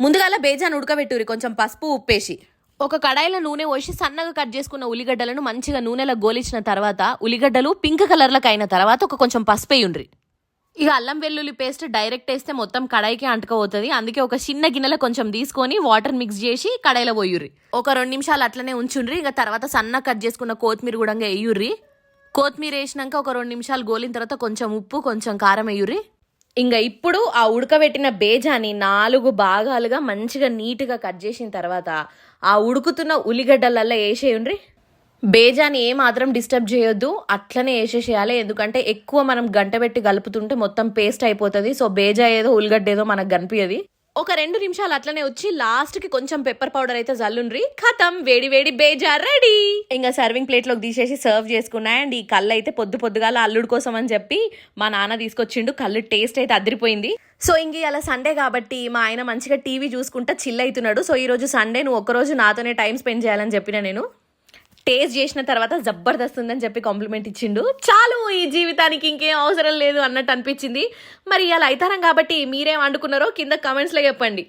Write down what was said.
ముందుగాల బేజాన్ ఉడకబెట్టురి కొంచెం పసుపు ఉప్పేసి. ఒక కడాయిలో నూనె పోసి సన్నగా కట్ చేసుకున్న ఉల్లిగడ్డలను మంచిగా నూనెలో గోలించిన తర్వాత ఉల్లిగడ్డలు పింక్ కలర్లకు అయిన తర్వాత ఒక కొంచెం పసుపు వేయండి. ఇక అల్లం వెల్లుల్లి పేస్ట్ డైరెక్ట్ వేస్తే మొత్తం కడాయికి అంటుకపోతుంది. అందుకే ఒక చిన్న గిన్నెలో కొంచెం తీసుకొని వాటర్ మిక్స్ చేసి కడాయిలో పోయుర్రి. ఒక 2 నిమిషాలు అట్లనే ఉంచుండ్రి. ఇక తర్వాత సన్నగా కట్ చేసుకున్న కొత్తిమీర కూడా వేయుర్రి. కొత్తిమీర వేసినాక ఒక 2 నిమిషాలు గోలిన తర్వాత కొంచెం ఉప్పు కొంచెం కారం వేయుర్రి. ఇంకా ఇప్పుడు ఆ ఉడకబెట్టిన బేజాని 4 భాగాలుగా మంచిగా నీట్గా కట్ చేసిన తర్వాత ఆ ఉడుకుతున్న ఉల్లిగడ్డలల్లో వేసేయండ్రి. బేజాని ఏమాత్రం డిస్టర్బ్ చేయొద్దు, అట్లనే వేసేసేయాలి. ఎందుకంటే ఎక్కువ మనం గంట పెట్టి కలుపుతుంటే మొత్తం పేస్ట్ అయిపోతుంది. సో బేజా ఏదో ఉల్లిగడ్డ ఏదో మనకు కనిపించదు. ఒక 2 నిమిషాలు అట్లనే వచ్చి లాస్ట్కి కొంచెం పెప్పర్ పౌడర్ అయితే జల్లుండ్రి. ఖతం, వేడి వేడి బేజా రెడీ. ఇంకా సర్వింగ్ ప్లేట్లోకి తీసేసి సర్వ్ చేసుకున్నా. అండ్ ఈ కళ్ళు అయితే పొద్దుగాల అల్లుడు కోసం అని చెప్పి మా నాన్న తీసుకొచ్చిండు. కళ్ళు టేస్ట్ అయితే అదిరిపోయింది. సో ఇంక అలా సండే కాబట్టి మా ఆయన మంచిగా టీవీ చూసుకుంటా చిల్ అవుతున్నాడు. సో ఈరోజు సండే నువ్వు ఒక్కరోజు నాతోనే టైం స్పెండ్ చేయాలని చెప్పిన నేను. టేస్ట్ చేసిన తర్వాత జబర్దస్త్ ఉందని చెప్పి కాంప్లిమెంట్ ఇచ్చిండు. చాలు, ఈ జీవితానికి ఇంకేం అవసరం లేదు అన్నట్టు అనిపించింది. మరి ఇలా అవుతారం కాబట్టి మీరేం అనుకున్నారో కింద కామెంట్స్లో చెప్పండి.